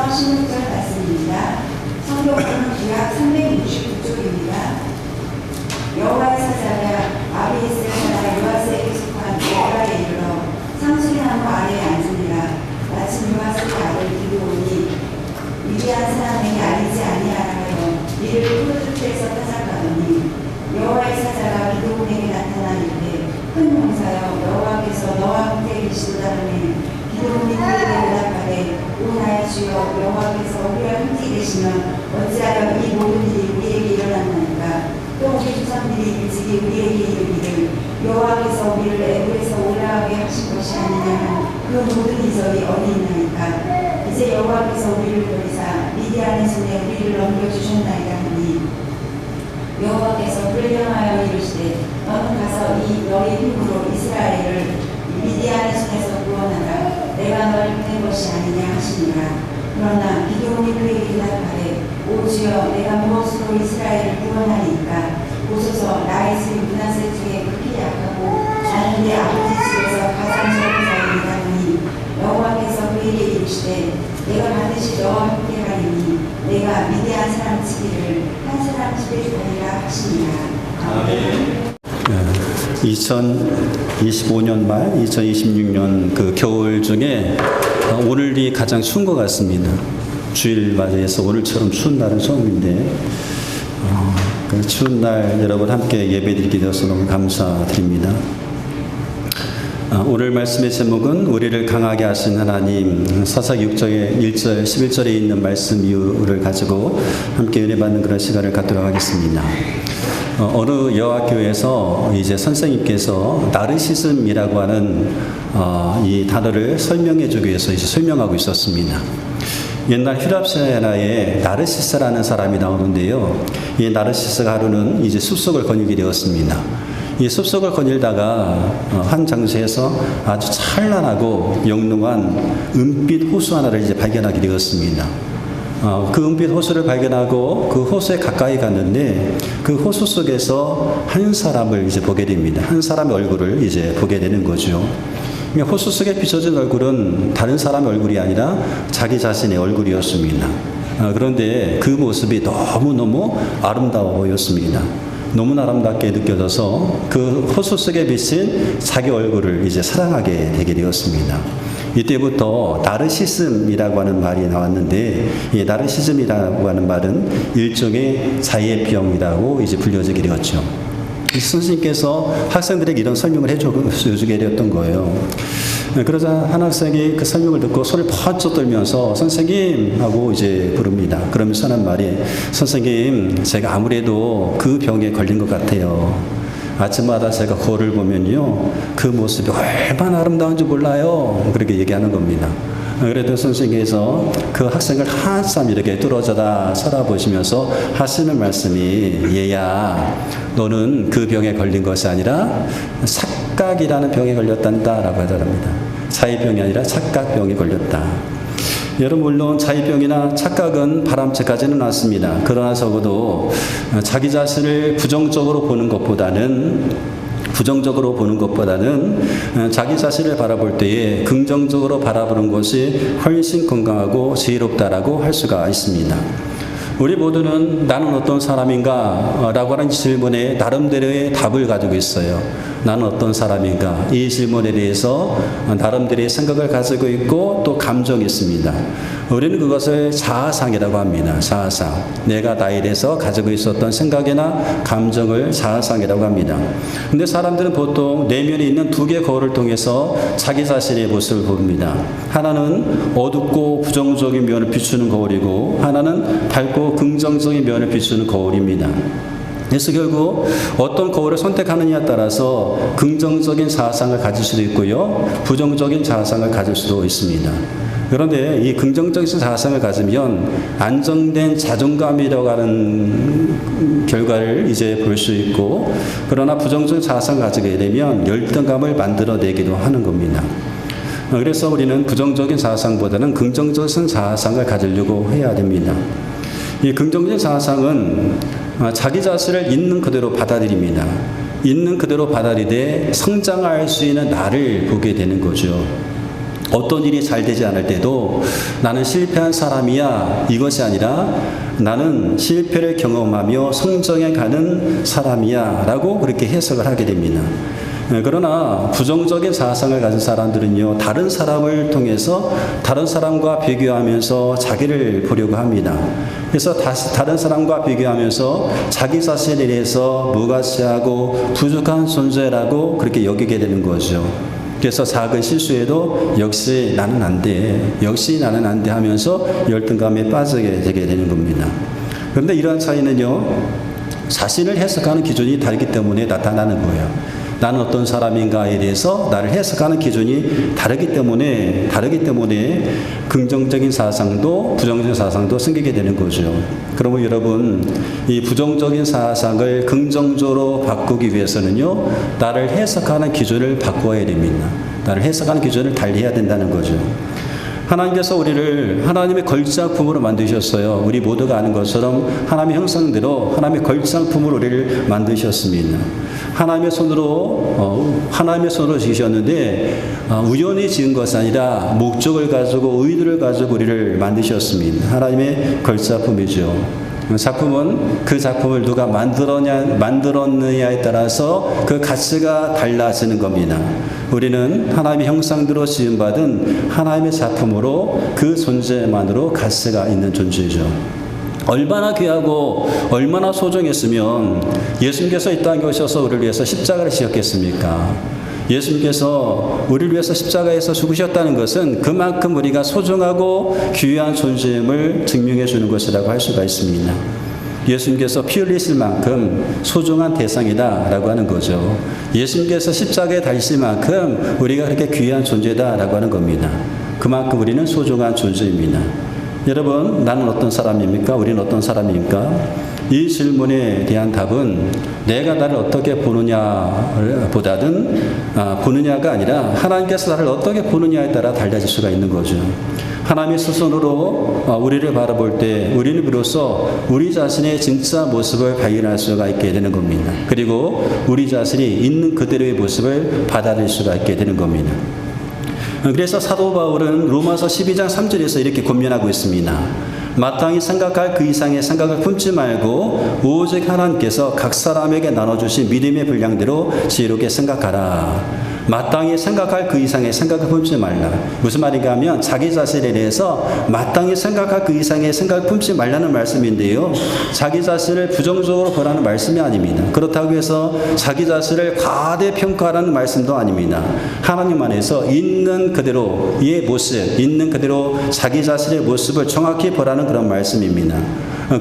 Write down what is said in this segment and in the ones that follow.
16절 말씀입니다. 성경은 구약 369쪽입니다. 여호와의 사자가 아비에셀 나라 요아스에게 속한 여호와에 이르러 상수리나무 아래에 앉으니라. 마침 요아스의 아들 기드온이 위대한 사람에게 알리지 아니하라 하여 이를 푸르트에서 타작하더니 여호와의 사자가 기드온에게 나타나 이르되 큰 용사여 여호와께서 너와 함께 계시도다하니 기드온이 그에게 대답하되 오 나의 주여 여호와께서 우리와 함께 계시면 어찌하여 이 모든 일이 우리에게 일어났나이까. 또 우리 조상들이 일찍이 우리에게 이르기를 여호와께서 우리를 애굽에서 올라가게 하신 것이 아니냐면 그 모든 이적이 어디 있나이까. 이제 여호와께서 우리를 버리사 미디안의 손에 우리를 넘겨주셨나이다 하니 여호와께서 그를 향하여 이르시되 너는 가서 이 너의 힘으로 이스라엘을 미디안의 손에서 구원하라. 내가 너를 보낸 것이 아니냐 하시니라. 그러나 기드온이 그에게 대답하되 오 주여 내가 무엇으로 이스라엘을 구원하리까. 보소서 나의 집 므낫세 중에 그렇게 약하고 나는 내 아버지 집에서 가장 적은 자이다 하니 여호와께서 그에게 이르시되 내가 반드시 너와 함께 하리니 내가 미디안 사람 치기를 한 사람 집에 가리라 하시니라. 아멘. 2025년 말 2026년 그 겨울 중에 오늘이 가장 추운 것 같습니다. 주일 맞이해서 오늘처럼 추운 날은 처음인데 그 추운 날 여러분 함께 예배드리게 되어서 너무 감사드립니다. 오늘 말씀의 제목은 우리를 강하게 하신 하나님, 사사기 6장의 1절 11절에 있는 말씀 이유를 가지고 함께 은혜 받는 그런 시간을 갖도록 하겠습니다. 어느 여학교에서 이제 선생님께서 나르시즘이라고 하는 이 단어를 설명해 주기 위해서 이제 설명하고 있었습니다. 옛날 휘랍사나에 나르시스라는 사람이 나오는데요. 이 나르시스가 하루는 이제 숲속을 거닐게 되었습니다. 이 숲속을 거닐다가 한 장소에서 아주 찬란하고 영롱한 은빛 호수 하나를 이제 발견하게 되었습니다. 그 은빛 호수를 발견하고 그 호수에 가까이 갔는데 그 호수 속에서 한 사람을 이제 보게 됩니다. 한 사람의 얼굴을 이제 보게 되는 거죠. 호수 속에 비춰진 얼굴은 다른 사람의 얼굴이 아니라 자기 자신의 얼굴이었습니다. 그런데 그 모습이 너무너무 아름다워 보였습니다. 너무 아름답게 느껴져서 그 호수 속에 비친 자기 얼굴을 이제 사랑하게 되게 되었습니다. 이때부터 나르시즘이라고 하는 말이 나왔는데, 이 나르시즘이라고 하는 말은 일종의 자의병이라고 이제 불려지게 되었죠. 선생님께서 학생들에게 이런 설명을 해주게 되었던 거예요. 그러자 한 학생이 그 설명을 듣고 손을 번쩍 들면서 선생님 하고 이제 부릅니다. 그러면서 하는 말이, 선생님 제가 아무래도 그 병에 걸린 것 같아요. 아침마다 제가 거울을 보면요 그 모습이 얼마나 아름다운지 몰라요. 그렇게 얘기하는 겁니다. 그래도 선생님께서 그 학생을 한참 이렇게 뚫어져라 쳐다보시면서 하시는 말씀이, 얘야 너는 그 병에 걸린 것이 아니라 착각이라는 병에 걸렸단다 라고 하더랍니다. 자의병이 아니라 착각병에 걸렸다. 여러분, 물론 자의병이나 착각은 바람직하지는 않습니다. 그러나 적어도 자기 자신을 부정적으로 보는 것보다는 자기 자신을 바라볼 때에 긍정적으로 바라보는 것이 훨씬 건강하고 지혜롭다라고 할 수가 있습니다. 우리 모두는 나는 어떤 사람인가? 라고 하는 질문에 나름대로의 답을 가지고 있어요. 나는 어떤 사람인가? 이 질문에 대해서 나름대로의 생각을 가지고 있고 또 감정이 있습니다. 우리는 그것을 자아상이라고 합니다. 자아상. 내가 나에 대해서 가지고 있었던 생각이나 감정을 자아상이라고 합니다. 근데 사람들은 보통 내면에 있는 두 개의 거울을 통해서 자기 자신의 모습을 봅니다. 하나는 어둡고 부정적인 면을 비추는 거울이고, 하나는 밝고 긍정적인 면을 비추는 거울입니다. 그래서 결국 어떤 거울을 선택하느냐에 따라서 긍정적인 자아상을 가질 수도 있고요, 부정적인 자아상을 가질 수도 있습니다. 그런데 이 긍정적인 자아상을 가지면 안정된 자존감이라고 하는 결과를 이제 볼 수 있고, 그러나 부정적인 자아상을 가지게 되면 열등감을 만들어내기도 하는 겁니다. 그래서 우리는 부정적인 자아상보다는 긍정적인 자아상을 가지려고 해야 됩니다. 이 긍정적인 자아상은 자기 자신을 있는 그대로 받아들입니다. 있는 그대로 받아들이되 성장할 수 있는 나를 보게 되는 거죠. 어떤 일이 잘 되지 않을 때도 나는 실패한 사람이야, 이것이 아니라 나는 실패를 경험하며 성장해 가는 사람이야 라고 그렇게 해석을 하게 됩니다. 그러나 부정적인 사상을 가진 사람들은요, 다른 사람을 통해서 다른 사람과 비교하면서 자기를 보려고 합니다. 그래서 다른 사람과 비교하면서 자기 자신에 대해서 무가치하고 부족한 존재라고 그렇게 여기게 되는 거죠. 그래서 작은 실수에도 역시 나는 안 돼, 역시 나는 안 돼 하면서 열등감에 빠지게 되게 되는 겁니다. 그런데 이러한 차이는요, 자신을 해석하는 기준이 다르기 때문에 나타나는 거예요. 나는 어떤 사람인가에 대해서 나를 해석하는 기준이 다르기 때문에 긍정적인 사상도 부정적인 사상도 생기게 되는 거죠. 그러면 여러분, 이 부정적인 사상을 긍정적으로 바꾸기 위해서는요, 나를 해석하는 기준을 바꿔야 됩니다. 나를 해석하는 기준을 달리해야 된다는 거죠. 하나님께서 우리를 하나님의 걸작품으로 만드셨어요. 우리 모두가 아는 것처럼 하나님의 형상대로 하나님의 걸작품으로 우리를 만드셨습니다. 하나님의 손으로 지으셨는데 우연히 지은 것이 아니라 목적을 가지고 의도를 가지고 우리를 만드셨습니다. 하나님의 걸작품이죠. 작품은 그 작품을 누가 만들었느냐에 따라서 그 가치가 달라지는 겁니다. 우리는 하나님의 형상대로 지음받은 하나님의 작품으로 그 존재만으로 가치가 있는 존재죠. 얼마나 귀하고 얼마나 소중했으면 예수님께서 이 땅에 오셔서 우리를 위해서 십자가를 지었겠습니까? 예수님께서 우리를 위해서 십자가에서 죽으셨다는 것은 그만큼 우리가 소중하고 귀한 존재임을 증명해 주는 것이라고 할 수가 있습니다. 예수님께서 피 흘리실 만큼 소중한 대상이다라고 하는 거죠. 예수님께서 십자가에 달리실 만큼 우리가 그렇게 귀한 존재다라고 하는 겁니다. 그만큼 우리는 소중한 존재입니다. 여러분, 나는 어떤 사람입니까? 우리는 어떤 사람입니까? 이 질문에 대한 답은 내가 나를 어떻게 보느냐가 아니라 하나님께서 나를 어떻게 보느냐에 따라 달라질 수가 있는 거죠. 하나님의 시선으로 우리를 바라볼 때 우리는 비로소 우리 자신의 진짜 모습을 발견할 수가 있게 되는 겁니다. 그리고 우리 자신이 있는 그대로의 모습을 받아들일 수가 있게 되는 겁니다. 그래서 사도 바울은 로마서 12장 3절에서 이렇게 권면하고 있습니다. 마땅히 생각할 그 이상의 생각을 품지 말고 오직 하나님께서 각 사람에게 나눠주신 믿음의 분량대로 지혜롭게 생각하라. 마땅히 생각할 그 이상의 생각을 품지 말라. 무슨 말인가 하면 자기 자신에 대해서 마땅히 생각할 그 이상의 생각을 품지 말라는 말씀인데요, 자기 자신을 부정적으로 보라는 말씀이 아닙니다. 그렇다고 해서 자기 자신을 과대평가하라는 말씀도 아닙니다. 하나님 안에서 있는 그대로의 모습, 있는 그대로 자기 자신의 모습을 정확히 보라는 그런 말씀입니다.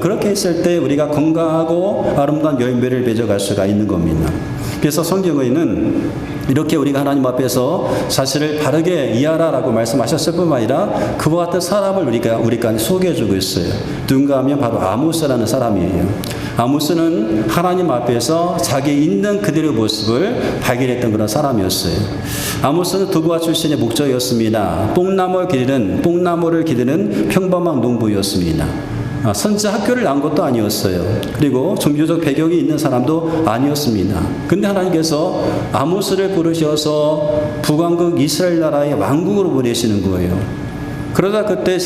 그렇게 했을 때 우리가 건강하고 아름다운 열매를 맺어갈 수가 있는 겁니다. 그래서 성경에는 이렇게 우리가 하나님 앞에서 자신을 바르게 이해하라라고 말씀하셨을 뿐만 아니라 그와 같은 사람을 우리가 소개해주고 있어요. 누군가 하면 바로 아모스라는 사람이에요. 아모스는 하나님 앞에서 자기 있는 그대로의 모습을 발견했던 그런 사람이었어요. 아모스는 두부와 출신의 목자였습니다. 뽕나무를 기르는 평범한 농부였습니다. 선지 학교를 나온 것도 아니었어요. 그리고 종교적 배경이 있는 사람도 아니었습니다. 근데 하나님께서 아모스를 부르셔서 북왕국 이스라엘 나라의 왕국으로 보내시는 거예요. 그러다 그때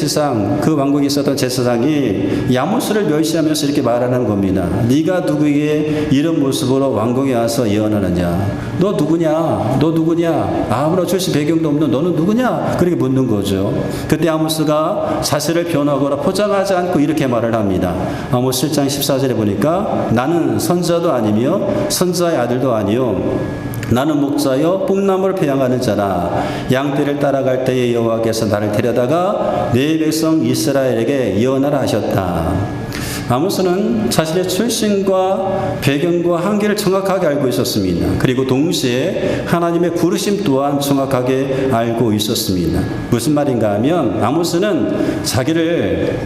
그 왕국에 있었던 제사장이 이 아모스를 멸시하면서 이렇게 말하는 겁니다. 네가 누구에게 이런 모습으로 왕국에 와서 예언하느냐? 너 누구냐? 아무런 출신 배경도 없는 너는 누구냐? 그렇게 묻는 거죠. 그때 아모스가 자신을 변호하거나 포장하지 않고 이렇게 말을 합니다. 아모스 7장 14절에 보니까 나는 선자도 아니며 선자의 아들도 아니요 나는 목자여 뽕나무를 배양하는 자라. 양떼를 따라갈 때에 여호와께서 나를 데려다가 내 백성 이스라엘에게 예언하라 하셨다. 아모스는 자신의 출신과 배경과 한계를 정확하게 알고 있었습니다. 그리고 동시에 하나님의 부르심 또한 정확하게 알고 있었습니다. 무슨 말인가 하면 아모스는 자기를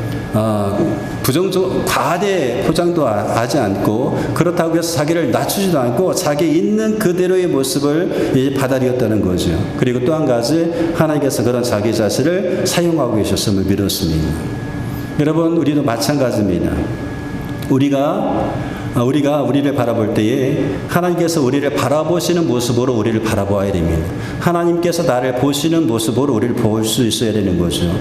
과대 포장도 하지 않고 그렇다고 해서 자기를 낮추지도 않고 자기 있는 그대로의 모습을 받아들였다는 거죠. 그리고 또 한 가지 하나님께서 그런 자기 자신을 사용하고 계셨음을 믿었습니다. 여러분, 우리도 마찬가지입니다. 우리가 우리가 우리를 바라볼 때에 하나님께서 우리를 바라보시는 모습으로 우리를 바라보아야 됩니다. 하나님께서 나를 보시는 모습으로 우리를 볼 수 있어야 되는 거죠.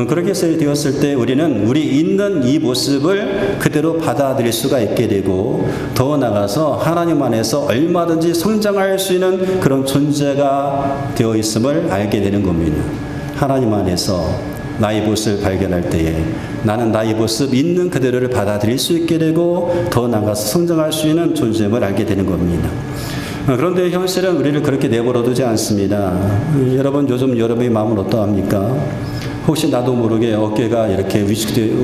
그렇게 되었을 때 우리는 우리 있는 이 모습을 그대로 받아들일 수가 있게 되고, 더 나아가서 하나님 안에서 얼마든지 성장할 수 있는 그런 존재가 되어 있음을 알게 되는 겁니다. 하나님 안에서 나의 모습을 발견할 때에 나는 나의 모습 있는 그대로를 받아들일 수 있게 되고, 더 나아가서 성장할 수 있는 존재임을 알게 되는 겁니다. 그런데 현실은 우리를 그렇게 내버려 두지 않습니다. 여러분, 요즘 여러분의 마음은 어떠합니까? 혹시 나도 모르게 어깨가 이렇게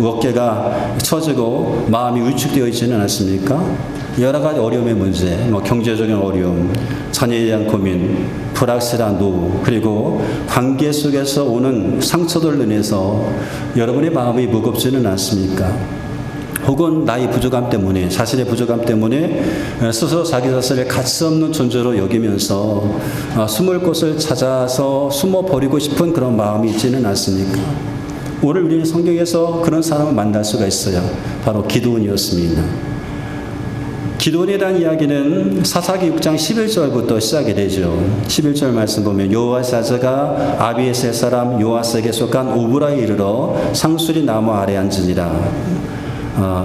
어깨가 처지고 마음이 위축되어 있지는 않습니까? 여러 가지 어려움의 문제, 경제적인 어려움, 자녀에 대한 고민, 불확실한 노후, 그리고 관계 속에서 오는 상처들로 인해서 여러분의 마음이 무겁지는 않습니까? 혹은 나의 부족함 때문에, 자신의 부족함 때문에 스스로 자기 자신을 가치 없는 존재로 여기면서 숨을 곳을 찾아서 숨어버리고 싶은 그런 마음이 있지는 않습니까? 오늘 우리는 성경에서 그런 사람을 만날 수가 있어요. 바로 기드온이었습니다. 기드온에 대한 이야기는 사사기 6장 11절부터 시작이 되죠. 11절 말씀 보면 여호와의 사자가 아비에셀 사람 요아스에게 속한 오브라에 이르러 상수리 나무 아래 앉으니라.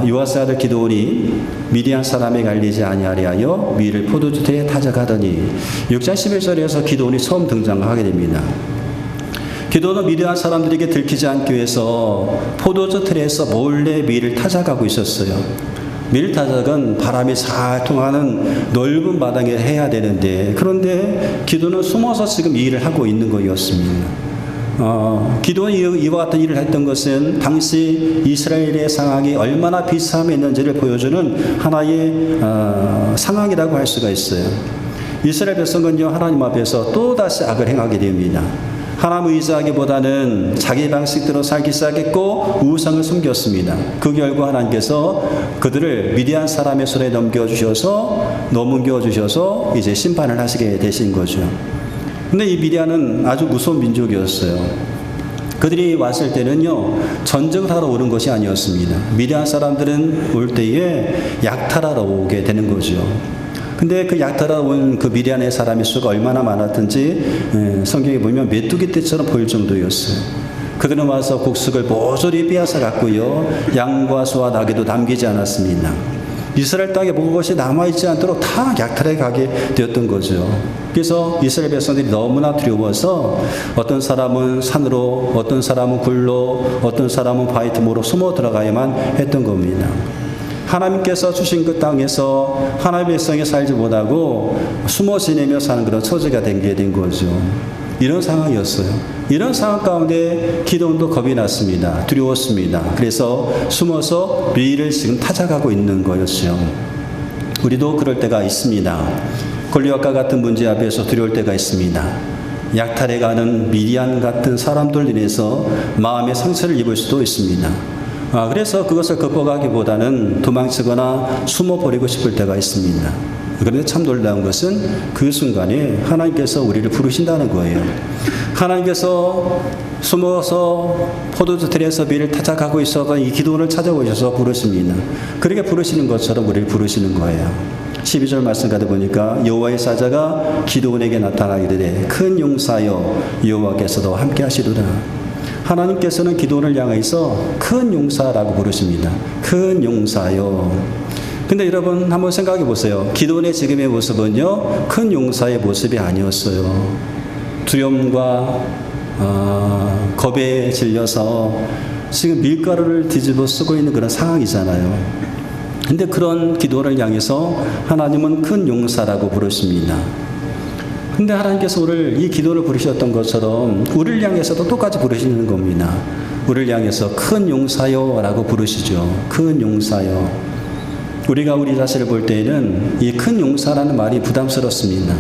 요아스의 아들 기드온이 미디안 사람에 갈리지 아니하리하여 미를 포도주터에 타작하더니, 6장 11절에서 기드온이 처음 등장하게 됩니다. 기드온은 미디안 사람들에게 들키지 않기 위해서 포도주 틀에서 몰래 밀을 타작하고 있었어요. 밀타작은 바람이 잘 통하는 넓은 마당에 해야 되는데, 그런데 기도는 숨어서 지금 이 일을 하고 있는 거였습니다. 기도는 이와 같은 일을 했던 것은 당시 이스라엘의 상황이 얼마나 비참해 있는지를 보여주는 하나의 상황이라고 할 수가 있어요. 이스라엘 백성은요, 하나님 앞에서 또다시 악을 행하게 됩니다. 하나님을 의지하기보다는 자기 방식대로 살기 시작했고 우상을 숨겼습니다. 그 결과 하나님께서 그들을 미디안 사람의 손에 넘겨주셔서 이제 심판을 하시게 되신 거죠. 근데 이 미디안은 아주 무서운 민족이었어요. 그들이 왔을 때는요, 전쟁을 하러 오는 것이 아니었습니다. 미디안 사람들은 올 때에 약탈하러 오게 되는 거죠. 근데 그 약탈하러 온 그 미디안의 사람의 수가 얼마나 많았던지 성경에 보면 메뚜기 떼처럼 보일 정도였어요. 그들은 와서 곡식을 모조리 빼앗아 갔고요, 양과 소와 나귀도 남기지 않았습니다. 이스라엘 땅에 무엇이 남아있지 않도록 다 약탈해 가게 되었던 거죠. 그래서 이스라엘 백성들이 너무나 두려워서 어떤 사람은 산으로, 어떤 사람은 굴로, 어떤 사람은 바위 틈으로 숨어 들어가야만 했던 겁니다. 하나님께서 주신 그 땅에서 하나님의 백성이 살지 못하고 숨어 지내며 사는 그런 처지가 된 거죠. 이런 상황이었어요. 이런 상황 가운데 기드온도 겁이 났습니다. 두려웠습니다. 그래서 숨어서 밀을 지금 타작하고 있는 거였죠. 우리도 그럴 때가 있습니다. 골리앗과 같은 문제 앞에서 두려울 때가 있습니다. 약탈해 가는 미디안 같은 사람들 인해서 마음의 상처를 입을 수도 있습니다. 그래서 그것을 극복하기보다는 도망치거나 숨어버리고 싶을 때가 있습니다. 그런데 참 놀라운 것은 그 순간에 하나님께서 우리를 부르신다는 거예요. 하나님께서 숨어서 포도주 틀에서 밀을 타작하고 있었던 이 기도를 찾아오셔서 부르십니다. 그렇게 부르시는 것처럼 우리를 부르시는 거예요. 12절 말씀 가다 보니까 여호와의 사자가 기드온에게 나타나게 되되 큰 용사여 여호와께서도 함께 하시리라. 하나님께서는 기드온을 향해서 큰 용사라고 부르십니다. 큰 용사요. 근데 여러분 한번 생각해 보세요. 기드온의 지금의 모습은요, 큰 용사의 모습이 아니었어요. 두려움과 겁에 질려서 지금 밀가루를 뒤집어 쓰고 있는 그런 상황이잖아요. 근데 그런 기드온을 향해서 하나님은 큰 용사라고 부르십니다. 근데 하나님께서 오늘 이 기도를 부르셨던 것처럼 우리를 향해서도 똑같이 부르시는 겁니다. 우리를 향해서 큰 용사요 라고 부르시죠. 큰 용사요. 우리가 우리 자신을 볼 때에는 이 큰 용사라는 말이 부담스럽습니다.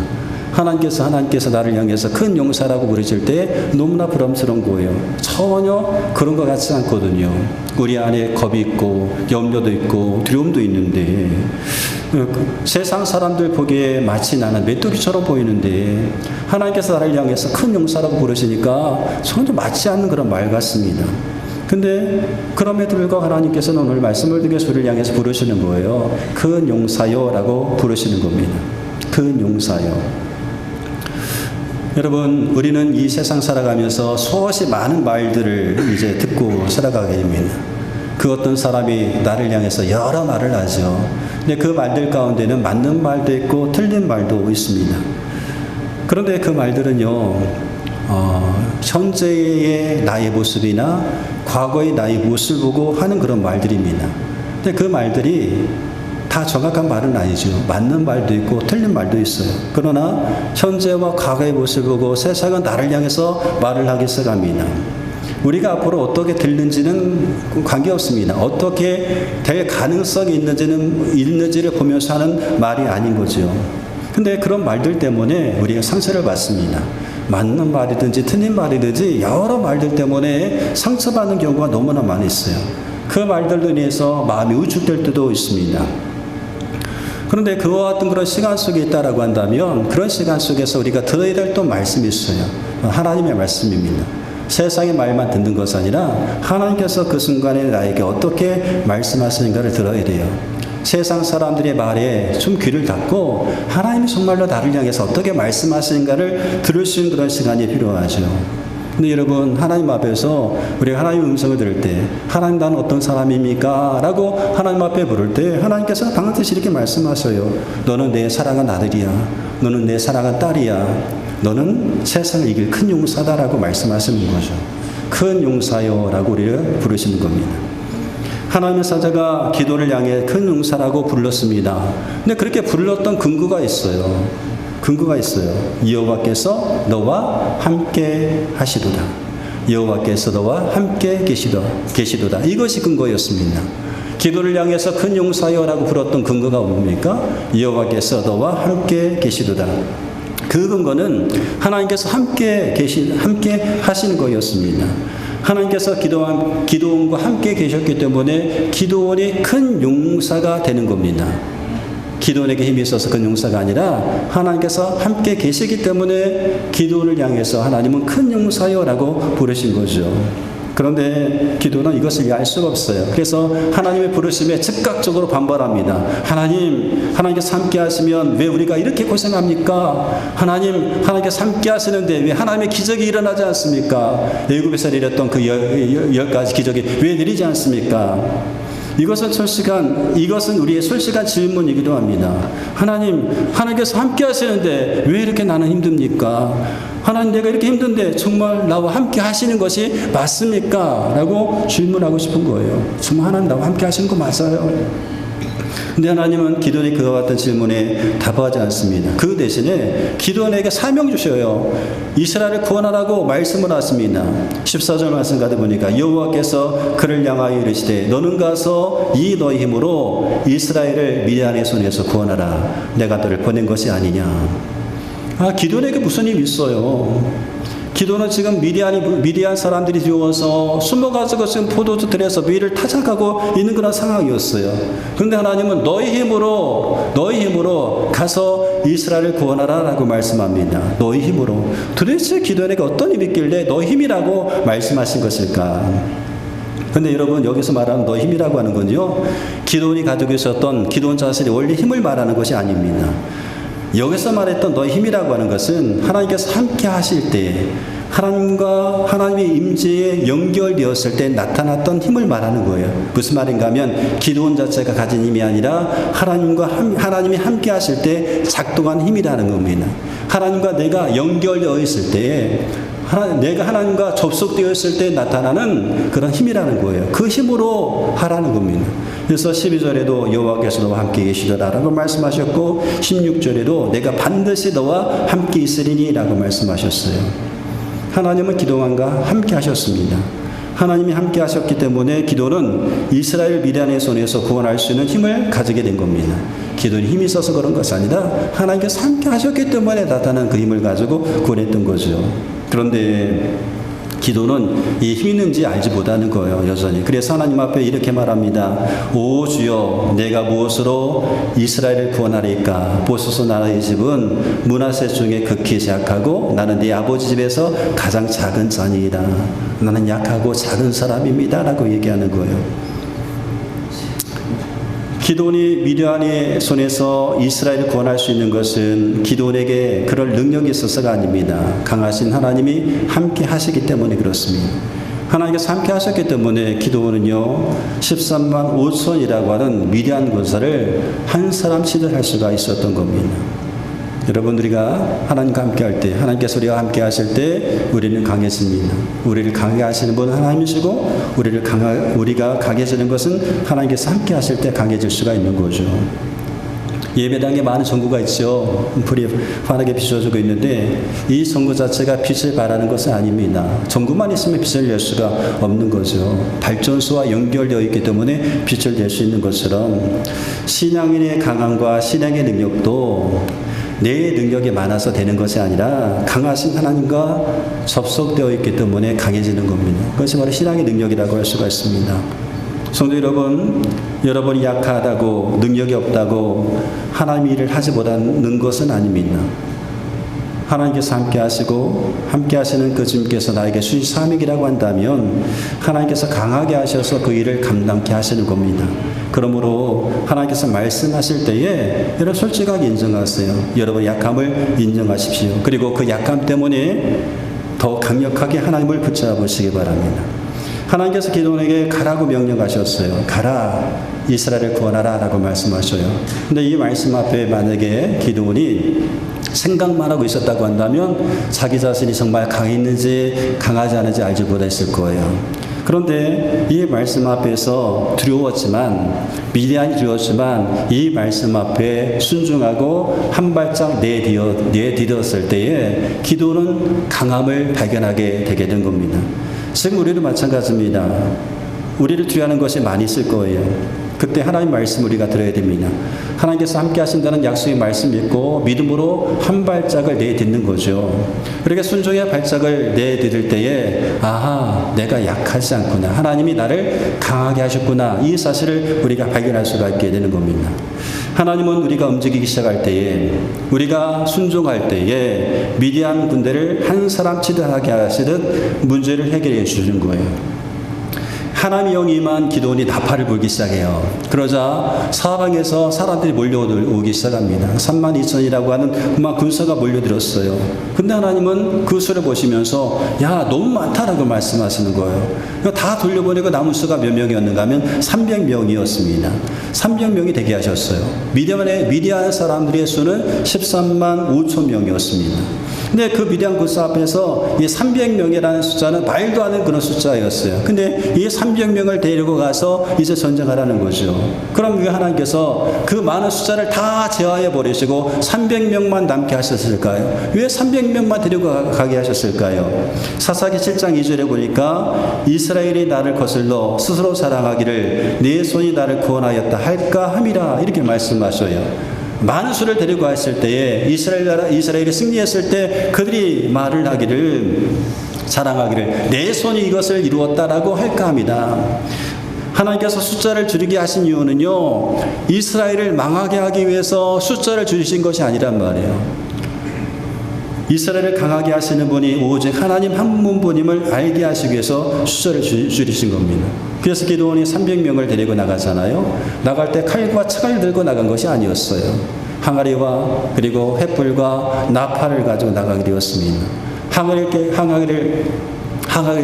하나님께서 나를 향해서 큰 용사라고 부르실 때 너무나 부담스러운 거예요. 전혀 그런 것 같지 않거든요. 우리 안에 겁이 있고 염려도 있고 두려움도 있는데 세상 사람들 보기에 마치 나는 메뚜기처럼 보이는데 하나님께서 나를 향해서 큰 용사라고 부르시니까 전혀 맞지 않는 그런 말 같습니다. 근데 그럼에도 불구하고 하나님께서는 오늘 말씀을 듣게 우리를 향해서 부르시는 거예요. 큰 용사요라고 부르시는 겁니다. 큰 용사요. 여러분, 우리는 이 세상 살아가면서 수없이 많은 말들을 이제 듣고 살아가게 됩니다. 그 어떤 사람이 나를 향해서 여러 말을 하죠. 근데 그 말들 가운데는 맞는 말도 있고 틀린 말도 있습니다. 그런데 그 말들은요, 현재의 나의 모습이나 과거의 나의 모습을 보고 하는 그런 말들입니다. 근데 그 말들이 다 정확한 말은 아니죠. 맞는 말도 있고 틀린 말도 있어요. 그러나 현재와 과거의 모습을 보고 세상은 나를 향해서 말을 하기 시작합니다. 우리가 앞으로 어떻게 될는지는 관계없습니다. 어떻게 될 가능성이 있는지를 보면서 하는 말이 아닌 거죠. 근데 그런 말들 때문에 우리가 상처를 받습니다. 맞는 말이든지 틀린 말이든지 여러 말들 때문에 상처받는 경우가 너무나 많이 있어요. 그 말들로 인해서 마음이 우축될 때도 있습니다. 그런데 그와 같은 그런 시간 속에 있다라고 한다면 그런 시간 속에서 우리가 들어야 될 또 말씀이 있어요. 하나님의 말씀입니다. 세상의 말만 듣는 것이 아니라 하나님께서 그 순간에 나에게 어떻게 말씀하시는가를 들어야 돼요. 세상 사람들의 말에 좀 귀를 닫고 하나님이 정말로 나를 향해서 어떻게 말씀하시는가를 들을 수 있는 그런 시간이 필요하죠. 근데 여러분, 하나님 앞에서 우리가 하나님의 음성을 들을 때 하나님 나는 어떤 사람입니까? 라고 하나님 앞에 부를 때 하나님께서 반드시 이렇게 말씀하셔요. 너는 내 사랑한 아들이야. 너는 내 사랑한 딸이야. 너는 세상을 이길 큰 용사다라고 말씀하시는 거죠. 큰 용사요라고 우리를 부르시는 겁니다. 하나님의 사자가 기도를 향해 큰 용사라고 불렀습니다. 근데 그렇게 불렀던 근거가 있어요. 여호와께서 너와 함께 하시도다. 여호와께서 너와 함께 계시도다. 이것이 근거였습니다. 기도를 향해서 큰 용사여라고 불렀던 근거가 뭡니까? 여호와께서 너와 함께 계시도다. 그 근거는 하나님께서 함께 하시는 거였습니다. 하나님께서 기도원과 함께 계셨기 때문에 기도원이 큰 용사가 되는 겁니다. 기도원에게 힘이 있어서 큰 용사가 아니라 하나님께서 함께 계시기 때문에 기도원을 향해서 하나님은 큰 용사요라고 부르신 거죠. 그런데 기도는 이것을 이해할 수가 없어요. 그래서 하나님의 부르심에 즉각적으로 반발합니다. 하나님께서 함께 하시면 왜 우리가 이렇게 고생합니까? 하나님께서 함께 하시는데 왜 하나님의 기적이 일어나지 않습니까? 애굽에서 내렸던 그 10가지 기적이 왜 내리지 않습니까? 이것은 우리의 솔직한 질문이기도 합니다. 하나님께서 함께 하시는데 왜 이렇게 나는 힘듭니까? 하나님, 내가 이렇게 힘든데 정말 나와 함께 하시는 것이 맞습니까? 라고 질문하고 싶은 거예요. 정말 하나님 나와 함께 하시는 거 맞아요? 근데 하나님은 기도원이 그와 같은 질문에 답하지 않습니다. 그 대신에 기도원에게 사명 주셔요. 이스라엘을 구원하라고 말씀을 하십니다. 14절 말씀 가다 보니까 여호와께서 그를 향하여 이르시되 너는 가서 이 너희 힘으로 이스라엘을 미디안의 손에서 구원하라. 내가 너를 보낸 것이 아니냐. 기도원에게 무슨 힘이 있어요? 기도는 지금 미디안 사람들이 들어와서 숨어가지고 지금 포도주들에서 밀을 타작하고 있는 그런 상황이었어요. 그런데 하나님은 너희 힘으로 가서 이스라엘을 구원하라라고 말씀합니다. 너희 힘으로. 도대체 기도원에게 어떤 힘이 있길래 너희 힘이라고 말씀하신 것일까? 근데 여러분, 여기서 말하는 너희 힘이라고 하는 건요, 기도원이 가지고 있었던 기도원 자신의 원래 힘을 말하는 것이 아닙니다. 여기서 말했던 너의 힘이라고 하는 것은 하나님께서 함께 하실 때 하나님의 임재에 연결되었을 때 나타났던 힘을 말하는 거예요. 무슨 말인가 하면 기도원 자체가 가진 힘이 아니라 하나님이 함께 하실 때 작동한 힘이라는 겁니다. 하나님과 내가 연결되어 있을 때 내가 하나님과 접속되어 있을 때 나타나는 그런 힘이라는 거예요. 그 힘으로 하라는 겁니다. 그래서 12절에도 여호와께서 너와 함께 계시더라라고 말씀하셨고 16절에도 내가 반드시 너와 함께 있으리니 라고 말씀하셨어요. 하나님은 기도원과 함께 하셨습니다. 하나님이 함께 하셨기 때문에 기도는 이스라엘 미디안의 손에서 구원할 수 있는 힘을 가지게 된 겁니다. 기도는 힘이 있어서 그런 것이 아니라 하나님께서 함께 하셨기 때문에 나타난 그 힘을 가지고 구원했던 거죠. 그런데 기도는 이 힘이 있는지 알지 못하는 거예요, 여전히. 그래서 하나님 앞에 이렇게 말합니다. 오 주여, 내가 무엇으로 이스라엘을 구원하리까? 보소서, 나의 집은 므낫세 중에 극히 약하고 나는 네 아버지 집에서 가장 작은 자니이다. 나는 약하고 작은 사람입니다. 라고 얘기하는 거예요. 기드온이 미디안의 손에서 이스라엘을 구원할 수 있는 것은 기드온에게 그럴 능력이 있어서가 아닙니다. 강하신 하나님이 함께 하시기 때문에 그렇습니다. 하나님께서 함께 하셨기 때문에 기드온은요 13만 5천이라고 하는 미디안 군사를 한 사람 치들할 수가 있었던 겁니다. 여러분, 우리가 하나님과 함께 할 때, 하나님께서 우리와 함께 하실 때 우리는 강해집니다. 우리를 강하게 하시는 분은 하나님이시고 우리가 강해지는 것은 하나님께서 함께 하실 때 강해질 수가 있는 거죠. 예배당에 많은 전구가 있죠. 불이 환하게 비춰주고 있는데 이 전구 자체가 빛을 발하는 것은 아닙니다. 전구만 있으면 빛을 낼 수가 없는 거죠. 발전소와 연결되어 있기 때문에 빛을 낼 수 있는 것처럼 신앙인의 강함과 신앙의 능력도 내 능력이 많아서 되는 것이 아니라 강하신 하나님과 접속되어 있기 때문에 강해지는 겁니다. 그것이 바로 신앙의 능력이라고 할 수가 있습니다. 성도 여러분, 여러분이 약하다고 능력이 없다고 하나님의 일을 하지 못하는 것은 아닙니다. 하나님께서 함께 하시고 함께 하시는 그 주님께서 나에게 주신 사명이라고 한다면 하나님께서 강하게 하셔서 그 일을 감당케 하시는 겁니다. 그러므로 하나님께서 말씀하실 때에 여러분 솔직하게 인정하세요. 여러분의 약함을 인정하십시오. 그리고 그 약함 때문에 더 강력하게 하나님을 붙잡으시기 바랍니다. 하나님께서 기드온에게 가라고 명령하셨어요. 가라, 이스라엘을 구원하라 라고 말씀하셔요. 근데 이 말씀 앞에 만약에 기드온이 생각만 하고 있었다고 한다면 자기 자신이 정말 강했는지 강하지 않은지 알지 못했을 거예요. 그런데 이 말씀 앞에서 미디안이 두려웠지만 이 말씀 앞에 순종하고 한 발짝 내디뎠을 때에 기도는 강함을 발견하게 되게 된 겁니다. 지금 우리도 마찬가지입니다. 우리를 두려워하는 것이 많이 있을 거예요. 그때 하나님 말씀 우리가 들어야 됩니다. 하나님께서 함께 하신다는 약속의 말씀 믿고 믿음으로 한 발짝을 내딛는 거죠. 그렇게 순종의 발짝을 내딛을 때에 아하, 내가 약하지 않구나. 하나님이 나를 강하게 하셨구나. 이 사실을 우리가 발견할 수가 있게 되는 겁니다. 하나님은 우리가 움직이기 시작할 때에, 우리가 순종할 때에 미디안 군대를 한 사람 치드하게 하시듯 문제를 해결해 주시는 거예요. 하나님의 영이 임한 기드온이 나팔을 불기 시작해요. 그러자 사방에서 사람들이 몰려오기 시작합니다. 32,000이라고 하는 그만 군사가 몰려들었어요. 근데 하나님은 그 수를 보시면서 야, 너무 많다라고 말씀하시는 거예요. 다 돌려보내고 남은 수가 몇 명이었는가 하면 300명이었습니다. 300명이 되게 하셨어요. 미디안 사람들의 수는 13만 5천 명이었습니다. 근데 그 미디안 군사 앞에서 이 300명이라는 숫자는 말도 안 되는 그런 숫자였어요. 근데 이 300명을 데리고 가서 이제 전쟁하라는 거죠. 그럼 왜 하나님께서 그 많은 숫자를 다 제어해 버리시고 300명만 남게 하셨을까요? 왜 300명만 데리고 가게 하셨을까요? 사사기 7장 2절에 보니까 이스라엘이 나를 거슬러 스스로 자랑하기를 내 손이 나를 구원하였다 할까 함이라 이렇게 말씀하셔요. 많은 수를 데리고 갔을 때에 이스라엘이 승리했을 때 그들이 말을 하기를, 자랑하기를 내 손이 이것을 이루었다라고 할까 합니다. 하나님께서 숫자를 줄이게 하신 이유는요, 이스라엘을 망하게 하기 위해서 숫자를 줄이신 것이 아니란 말이에요. 이스라엘을 강하게 하시는 분이 오직 하나님 한 분임을 알게 하시기 위해서 숫자를 줄이신 겁니다. 그래서 기드온이 300명을 데리고 나가잖아요. 나갈 때 칼과 창을 들고 나간 것이 아니었어요. 항아리와 그리고 횃불과 나팔을 가지고 나가게 되었습니다. 항아리를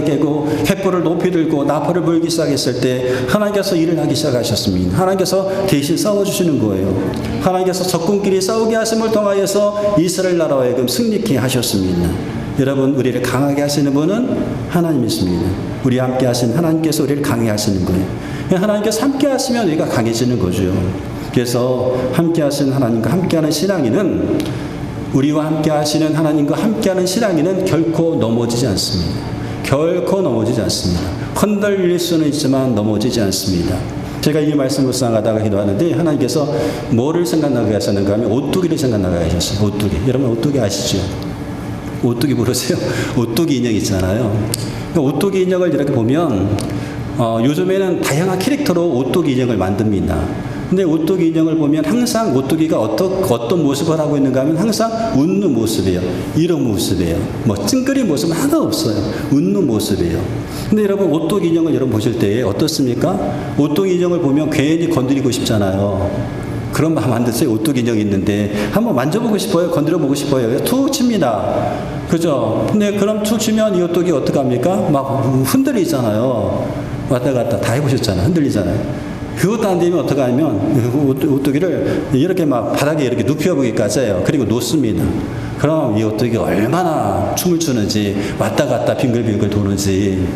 깨고 횃불을 높이 들고 나팔을 불기 시작했을 때 하나님께서 일을 하기 시작하셨습니다. 하나님께서 대신 싸워주시는 거예요. 하나님께서 적군끼리 싸우게 하심을 통하여서 이스라엘 나라와 하여금 승리케 하셨습니다. 여러분, 우리를 강하게 하시는 분은 하나님이십니다. 우리와 함께 하신 하나님께서 우리를 강하게 하시는 거예요. 하나님께서 함께 하시면 우리가 강해지는 거죠. 그래서 함께 하신 하나님과 함께하는 신앙인은, 우리와 함께 하시는 하나님과 함께하는 신앙인은 결코 넘어지지 않습니다. 결코 넘어지지 않습니다. 흔들릴 수는 있지만 넘어지지 않습니다. 제가 이 말씀을 묵상하다가 기도하는데 하나님께서 뭐를 생각나게 하셨는가 하면 오뚜기를 생각나게 하셨어요. 오뚜기. 여러분 오뚜기 아시죠? 오뚜기 모르세요? 오뚜기 인형 있잖아요. 그러니까 오뚜기 인형을 이렇게 보면 요즘에는 다양한 캐릭터로 오뚜기 인형을 만듭니다. 근데 오뚜기 인형을 보면 항상 오뚜기가 어떤 모습을 하고 있는가 하면 항상 웃는 모습이에요. 이런 모습이에요. 뭐 찡그린 모습은 하나도 없어요. 웃는 모습이에요. 근데 여러분 오뚜기 인형을 여러분 보실 때 어떻습니까? 오뚜기 인형을 보면 괜히 건드리고 싶잖아요. 그런 마음 안 드세요? 오뚜기 인형이 있는데 한번 만져보고 싶어요? 건드려보고 싶어요? 툭 칩니다. 그죠? 근데 그럼 툭 치면 이 오뚜기 어떡합니까? 막 흔들리잖아요. 왔다 갔다 다 해보셨잖아요. 흔들리잖아요. 그것도 안 되면 어떡하냐면 오뚜기를 이렇게 막 바닥에 이렇게 눕혀보기까지 해요. 그리고 놓습니다. 그럼 이 오뚜기가 얼마나 춤을 추는지 왔다 갔다 빙글빙글 도는지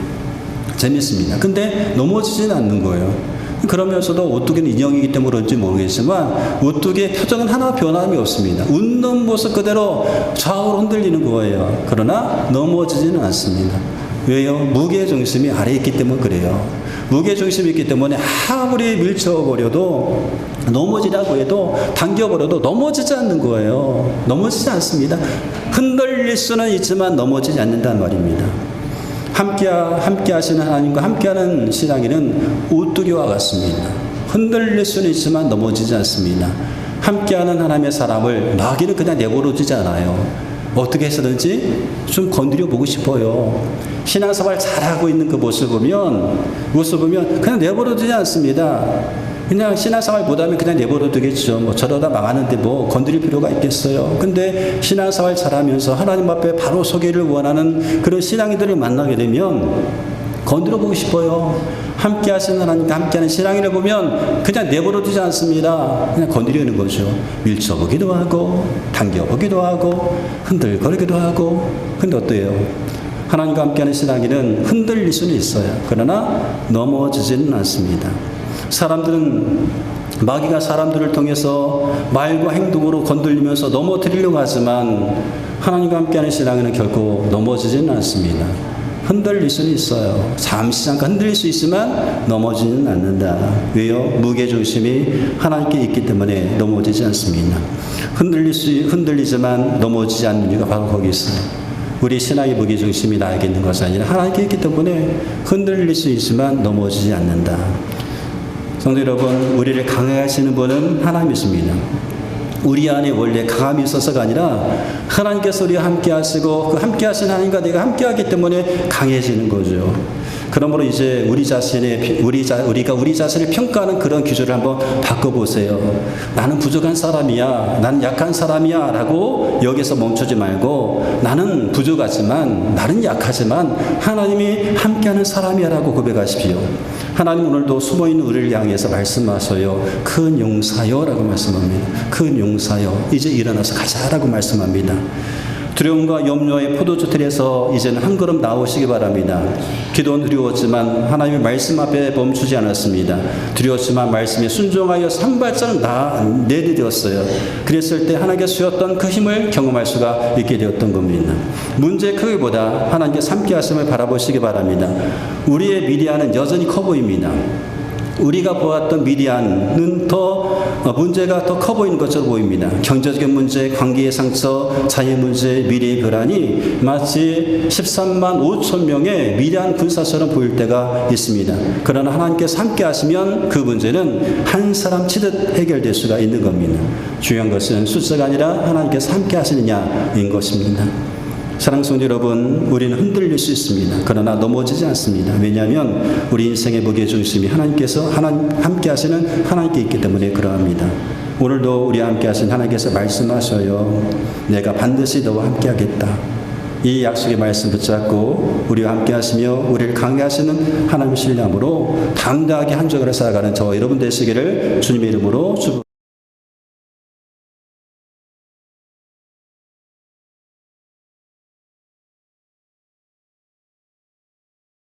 재밌습니다. 근데 넘어지지는 않는 거예요. 그러면서도 오뚜기는 인형이기 때문에 그런지 모르겠지만 오뚜기의 표정은 하나 변함이 없습니다. 웃는 모습 그대로 좌우로 흔들리는 거예요. 그러나 넘어지지는 않습니다. 왜요? 무게중심이 아래에 있기 때문에 그래요. 무게중심이 있기 때문에 아무리 밀쳐버려도 넘어지라고 해도 당겨버려도 넘어지지 않는 거예요. 넘어지지 않습니다. 흔들릴 수는 있지만 넘어지지 않는다는 말입니다. 함께 하시는 하나님과 함께하는 신앙인은 오뚜기와 같습니다. 흔들릴 수는 있지만 넘어지지 않습니다. 함께하는 하나님의 사람을 마귀는 그냥 내버려두지 않아요. 어떻게 해서든지 좀 건드려 보고 싶어요. 신앙생활 잘하고 있는 그 모습을 보면 그냥 내버려두지 않습니다. 그냥 신앙생활 못하면 그냥 내버려두겠죠. 뭐 저러다 망하는데 뭐 건드릴 필요가 있겠어요. 근데 신앙생활 잘하면서 하나님 앞에 바로 서기를 원하는 그런 신앙인들을 만나게 되면 건드려 보고 싶어요. 함께 하시는 하나님과 함께하는 신앙인을 보면 그냥 내버려두지 않습니다. 그냥 건드리는 거죠. 밀쳐보기도 하고 당겨보기도 하고 흔들거리기도 하고. 근데 어때요? 하나님과 함께하는 신앙인은 흔들릴 수는 있어요. 그러나 넘어지지는 않습니다. 마귀가 사람들을 통해서 말과 행동으로 건들리면서 넘어뜨리려고 하지만 하나님과 함께하는 신앙인은 결코 넘어지지는 않습니다. 흔들릴 수는 있어요. 잠시 잠깐 흔들릴 수 있지만 넘어지는 않는다. 왜요? 무게중심이 하나님께 있기 때문에 넘어지지 않습니다. 흔들리지만 넘어지지 않는 이유가 바로 거기 있어요. 우리 신앙의 무게중심이 나에게 있는 것이 아니라 하나님께 있기 때문에 흔들릴 수 있지만 넘어지지 않는다. 성도 여러분, 우리를 강하게 하시는 분은 하나님이십니다. 우리 안에 원래 강함이 있어서가 아니라 하나님께서 우리와 함께 하시고 그 함께 하신 하나님과 내가 함께 하기 때문에 강해지는 거죠. 그러므로 이제 우리가 우리 자신을 평가하는 그런 기준을 한번 바꿔보세요. 나는 부족한 사람이야. 나는 약한 사람이야. 라고 여기서 멈추지 말고 나는 부족하지만 나는 약하지만 하나님이 함께하는 사람이야 라고 고백하십시오. 하나님 오늘도 숨어있는 우리를 향해서 말씀하셔요. 큰 용사여 라고 말씀합니다. 큰 용사여 이제 일어나서 가자 라고 말씀합니다. 두려움과 염려의 포도주 틀에서 이제는 한 걸음 나오시기 바랍니다. 기도는 두려웠지만 하나님의 말씀 앞에 멈추지 않았습니다. 두려웠지만 말씀에 순종하여 한 발짝 내디뎠어요. 그랬을 때 하나님께서 주셨던 그 힘을 경험할 수가 있게 되었던 겁니다. 문제의 크기보다 하나님께서 함께 하심을 바라보시기 바랍니다. 우리의 미디안은 여전히 커 보입니다. 우리가 보았던 미디안은 문제가 더 커 보이는 것처럼 보입니다. 경제적인 문제, 관계의 상처, 자유 문제, 미래의 불안이 마치 13만 5천 명의 미디안 군사처럼 보일 때가 있습니다. 그러나 하나님께서 함께 하시면 그 문제는 한 사람 치듯 해결될 수가 있는 겁니다. 중요한 것은 숫자가 아니라 하나님께서 함께 하시느냐인 것입니다. 사랑하는 성도 여러분, 우리는 흔들릴 수 있습니다. 그러나 넘어지지 않습니다. 왜냐하면 우리 인생의 무게중심이 함께 하시는 하나님께 있기 때문에 그러합니다. 오늘도 우리와 함께 하신 하나님께서 말씀하셔요. 내가 반드시 너와 함께 하겠다. 이 약속의 말씀 붙잡고 우리와 함께 하시며 우리를 강하게 하시는 하나님의 신뢰함으로 당당하게 한 주간을 살아가는 저와 여러분 되시기를 주님의 이름으로 축복합니다.